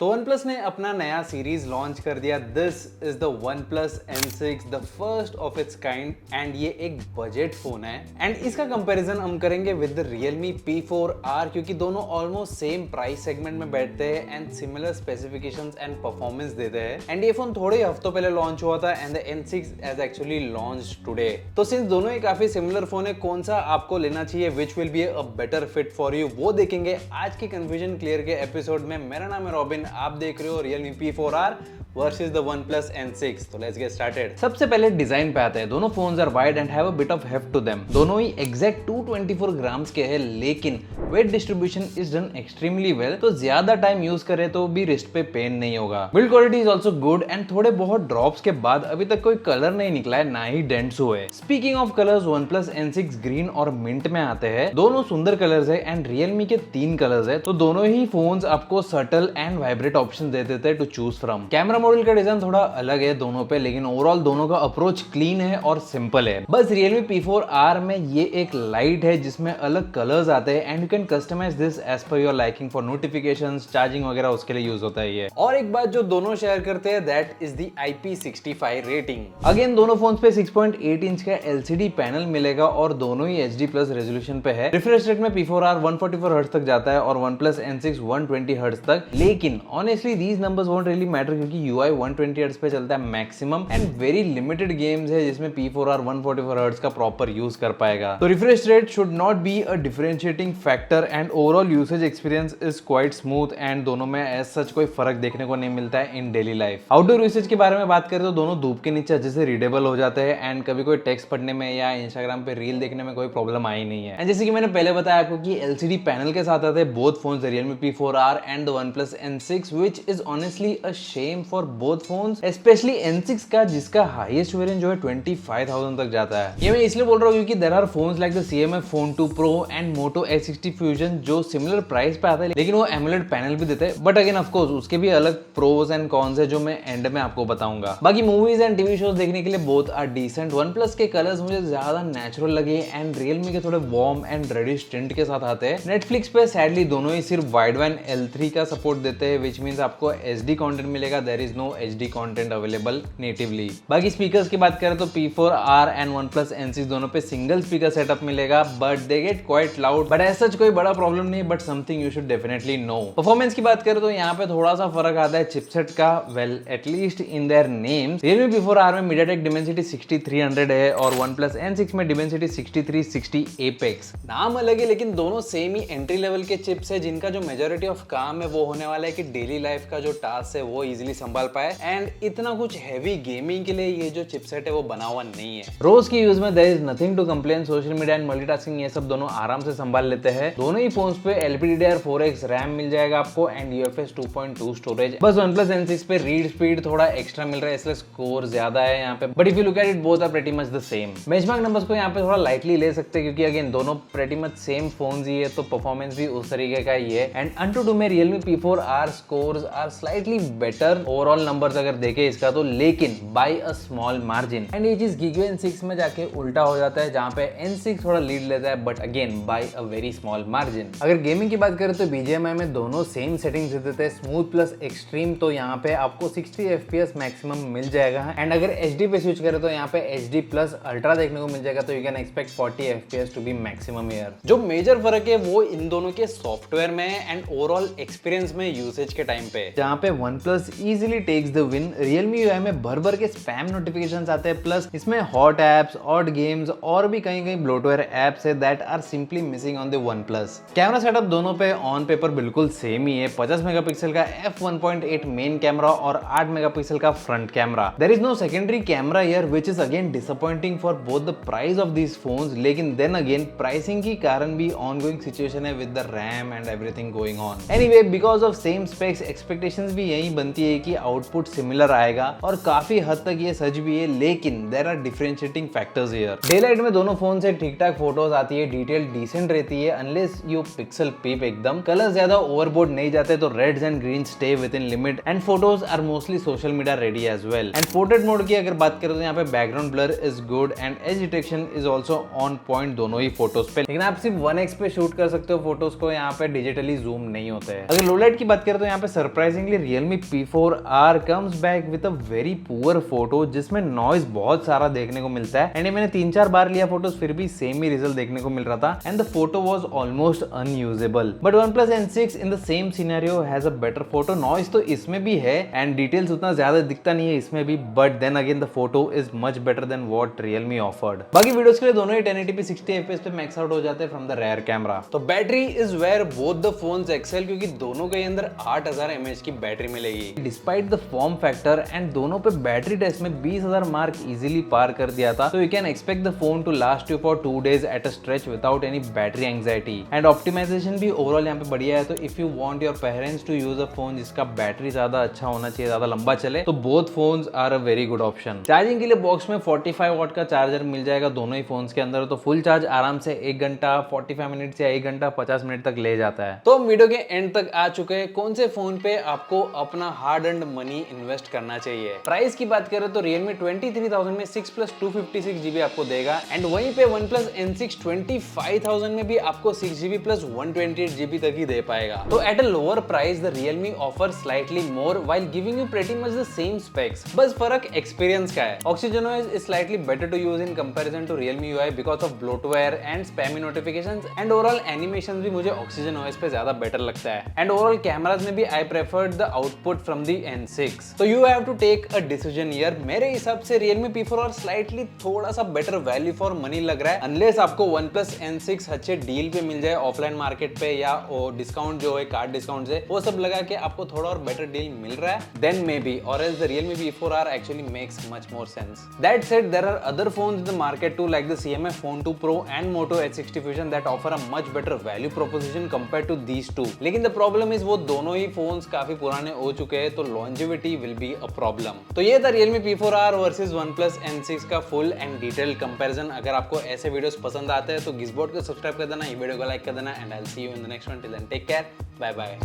तो OnePlus ने अपना नया सीरीज लॉन्च कर दिया। This is the OnePlus N6, the first of its kind, and ये एक बजट फोन है। एंड इसका कंपैरिजन हम करेंगे विद द Realme P4R, क्योंकि दोनों ऑलमोस्ट सेम प्राइस सेगमेंट में बैठते हैं and similar specifications and performance देते हैं। एंड ये फोन थोड़े हफ्तों पहले लॉन्च हुआ था and the N6 has actually launched today. तो सिंस दोनों ही काफी सिमिलर फोन है, कौन सा आपको लेना चाहिए, which will be a better fit for you, वो देखेंगे आज के कंफ्यूजन क्लियर के एपिसोड में। मेरा नाम है रॉबिन, आप देख रहे हो Realme P4R versus the OnePlus N6। तो लेट्स गेट स्टार्टेड। सबसे पहले डिजाइन पे आते हैं। दोनों phones are wide and have a bit of heft to them. दोनों ही एग्जैक्ट 224 ग्राम्स के हैं, लेकिन weight distribution is done extremely well, तो ज्यादा टाइम यूज करे तो भी रिस्ट पे पेन नहीं होगा। Build quality is also good and थोड़े बहुत ड्रॉप्स के बाद अभी तक कोई कलर नहीं निकला है, ना ही डेंट्स हुए। Speaking of colours, OnePlus N6 green और मिंट में आते हैं। दोनों सुंदर कलर्स है एंड Realme के 3 कलर्स है, तो दोनों ही फोन्स आपको सटल एंड वाइब्रेट ऑप्शन दे देते हैं to choose from. Camera module का डिजाइन थोड़ा अलग है दोनों पे, लेकिन ओवरऑल दोनों का अप्रोच क्लीन है और सिंपल है। बस Realme P4R में ये एक लाइट है जिसमें अलग कलर्स आते हैं and you can customise this as per your liking for notifications, charging वगैरह उसके लिए यूज होता है ये। और एक बात जो दोनों शेयर करते हैं, that is the IP65 rating. Again दोनों फोन्स पे 6.8 इंच का LCD पैनल मिलेगा और दोनों ही HD प्लस रेजोल्यूशन पे है। रिफ्रेश रेट में P4R 144 हर्ट्ज तक जाता है और OnePlus N6 120 हर्ट्ज तक, लेकिन honestly these numbers won't really matter क्योंकि UI 120 हर्ट्ज पे चलता है maximum and very limited games है जिसमें P4R 144 हर्ट्ज का प्रॉपर यूज कर पाएगा। तो refresh rate should not be a differentiating factor and overall usage experience is quite smooth and दोनों में एज सच कोई फर्क देखने को नहीं मिलता है इन डेली लाइफ। आउटडोर यूसेज के बारे में बात करें तो दोनों धूप के नीचे अच्छे से रीडेबल हो जाते हैं एंड कभी कोई टेक्स्ट पढ़ने में या इंस्टाग्राम पे रील देखने में कोई प्रॉब्लम आई नहीं है। एंड जैसे कि मैंने पहले बताया आपको कि LCD पैनल के साथ आते हैं both phones, Realme P4R and the OnePlus N6, which is honestly a shame for both phones, especially N6 का जिसका हाईएस्ट वेरिएंट जो है 25,000 तक जाता है। ये मैं इसलिए बोल रहा हूँ क्योंकि there are phones like the CMF Phone 2 Pro and Moto X60 Fusion जो सिमिलर प्राइस पे आता है, लेकिन वो AMOLED पैनल भी देते हैं। बट अगेन ऑफ कोर्स उसके भी अलग प्रोज एंड कॉन्स है जो मैं एंड में आपको बताऊंगा। बाकी मूवीज एंड टीवी शोज देखने के लिए बोथ आर डिसेंट। OnePlus के कलर्स मुझे ज्यादा नेचुरल लगे एंड Realme के थोड़े वार्म एंड रेडिश टिंट के साथ आते हैं। नेटफ्लिक्स पे सैडली दोनों ही सिर्फ वाइडबैंड L3 का सपोर्ट देते हैं, विच मींस आपको SD कंटेंट मिलेगा, there is no HD content available natively. बाकी स्पीकर्स की बात करें तो P4R एंड OnePlus N6 दोनों पे सिंगल स्पीकर सेटअप मिलेगा, but they get quite loud, but as such कोई बड़ा प्रॉब्लम नहीं, but something you should definitely know. Performance की बात करें तो यहाँ पे थोड़ा सा फर्क आता है चिपसेट का, well at least in their names. Realme P4R में MediaTek Dimensity 6300 है और OnePlus N6 में Dimensity 6360 Apex। नाम अलग है लेकिन दोनों सेम ही एंट्री लेवल के चिप्स है जिनका जो मेजॉरिटी ऑफ काम है वो होने वाला है कि डेली लाइफ का जो टास्क है वो इजीली संभाल पाए एंड इतना कुछ हैवी गेमिंग के लिए ये जो चिपसेट है वो बना हुआ नहीं है। रोज की यूज में there is nothing to complain. Social media and multitasking ये सब दोनों आराम से संभाल लेते हैं। दोनों ही फोन्स पे LPDDR4X रैम मिल जाएगा आपको एंड UFS 2.2 स्टोरेज। बस OnePlus N6 पे रीड स्पीड थोड़ा एक्स्ट्रा मिल रहा है इसलिए स्कोर ज्यादा है यहाँ पे, but if you look at it both are pretty much the same. Benchmark numbers को यहाँ पे थोड़ा लाइटली ले सकते हैं क्योंकि अगेन दोनों प्रीटी मच सेम फोन्स ही है, तो परफॉर्मेंस भी उस तरीके का ही है। एंड Antutu में Realme P4R scores are slightly better overall numbers अगर देखें इसका तो, लेकिन by a small margin. And ये चीज Giga N6 में जाके उल्टा हो जाता है जहां पे N6 थोड़ा लीड लेता है, but again by a very small margin. अगर गेमिंग की बात करें तो BGMI में दोनों सेम सेटिंग्स देते हैं, स्मूथ प्लस एक्सट्रीम, तो यहाँ पे आपको 60 FPS मैक्सिमम मिल जाएगा। एंड अगर HD पे स्विच करें तो यहाँ पे HD प्लस अल्ट्रा देखने को मिल जाएगा, तो you can expect 40 FPS to be maximum here. जो मेजर फर्क है वो इन दोनों के सॉफ्टवेयर में एंड ओवरऑल एक्सपीरियंस में यूसेज के टाइम पे, जहां पे OnePlus easily takes the win. Realme UI में भर भर के स्पैम नोटिफिकेशंस आते हैं, प्लस इसमें हॉट एप्स, ऑड गेम्स और भी कहीं कहीं ब्लोटवेयर एप्स है that are simply missing on the OnePlus। Camera setup दोनों पे ऑन पेपर बिल्कुल सेम ही है। 50 मेगापिक्सल का f1.8 मेन कैमरा और 8 मेगापिक्सल का front camera. There is no secondary camera here, which is again disappointing for both the price of these phones, लेकिन then again pricing की कारण भी ऑनगोइंग सिचुएशन है with the ram and everything going on. Anyway because of same specs expectations भी यही बनती है कि आउटपुट सिमिलर आएगा और काफी हद तक ये सच भी है, लेकिन there are differentiating factors here. Daylight में दोनों फोन से ठीक ठाक फोटोज आती है, डिटेल डिसेंट रहती है अनलेस यू पिक्सल पीप एकदम, कलर ज्यादा ओवरबोर्ड नहीं जाते तो reds and green stay within limit and photos are mostly social media ready as well. And portrait mode की अगर बात करें तो यहाँ पे background blur is good and edge detection is also on point दोनों ही फोटोज पे, लेकिन आप सिर्फ 1x पे शूट कर सकते हो फोटोज को, यहाँ पे डिजिटली जूम नहीं होते हैं। अगर लो लाइट की बात करें तो यहाँ पे surprisingly Realme P4R comes back with a very poor photo जिसमें नॉइज बहुत सारा देखने को मिलता है एंड मैंने 3-4 बार लिया फोटोज फिर भी सेम ही रिजल्ट देखने को मिल रहा था and the photo was almost unusable. But OnePlus N6 in the same scenario has a better photo, noise तो इसमें भी है एंड डिटेल्स उतना ज्यादा दिखता नहीं है इसमें भी, but then again the photo is much better than what Realme offered. बाकी वीडियोस के लिए दोनों ही 1080p 60 fps पे मैक्स आउट हो जाते हैं फ्रॉम द रेयर कैमरा। तो battery is where both the phones excel, क्योंकि दोनों के अंदर 8000 mAh की बैटरी मिलेगी despite the form factor and दोनों पे बैटरी टेस्ट में 20,000 मार्क इजीली पार कर दिया था। तो you can expect the phone to last you for 2 days at a stretch without any battery anxiety and optimization भी ओवरऑल यहाँ पे बढ़िया है। तो if you want your parents to use a phone जिसका बैटरी ज्यादा अच्छा होना चाहिए, ज्यादा लंबा चले, तो both phones are a very good option. Charging के लिए बॉक्स में 45 वाट का चार्जर मिल जाएगा दोनों ही फोन्स के अंदर, तो फुल चार्ज आराम से 1 घंटा 45 मिनट या 1 घंटा 50 मिनट तक ले जाता है। तो हम वीडियो के एंड तक आ चुके हैं, कौन से फोन पे आपको अपना हार्ड अर्न्ड मनी इन्वेस्ट करना चाहिए। प्राइस की बात करें तो Realme 23,000 में 6+256GB आपको देगा एंड वहीं पे OnePlus N6 25,000 में भी आपको 6GB प्लस 128GB तक ही दे पाएगा। तो at a lower price the Realme offer slightly more while giving you pretty much the same specs, बस फर्क एक्सपीरियंस का है। Oxygen OS is slightly better to use in comparison to Realme UI because of bloatware and spammy notifications and overall animations भी मुझे Oxygen OS पे ज्यादा better लगता है एंड ओवरऑल कैमरास में भी I preferred the output from the N6। तो you have to take a decision here. मेरे हिसाब से Realme P4R स्लाइटली थोड़ा सा बेटर वैल्यू फॉर मनी लग रहा है, अनलेस आपको OnePlus N6 अच्छे डील पे मिल जाए ऑफलाइन मार्केट पे या डिस्काउंट जो है कार्ड डिस्काउंट से वो सब लगा के आपको थोड़ा और बेटर डील मिल रहा है, देन मे बी, और else the Realme P4R actually makes much more sense. That said there are other phones in the market too like the CMA Phone 2 Pro and Moto H60 Fusion that offer a much better value proposition compared to these two। लेकिन the problem is वो दोनों ही phones काफी पुराने हो चुके हैं, तो longevity will be a problem. तो ये था Realme P4R versus OnePlus N6 का फुल एंड डिटेल्ड कंपैरिजन। अगर आपको ऐसे वीडियोस पसंद आते हैं तो गिज़बॉट को सब्सक्राइब कर देना, ये वीडियो को लाइक कर देना and I will see you in the next one. Till then take care, bye bye.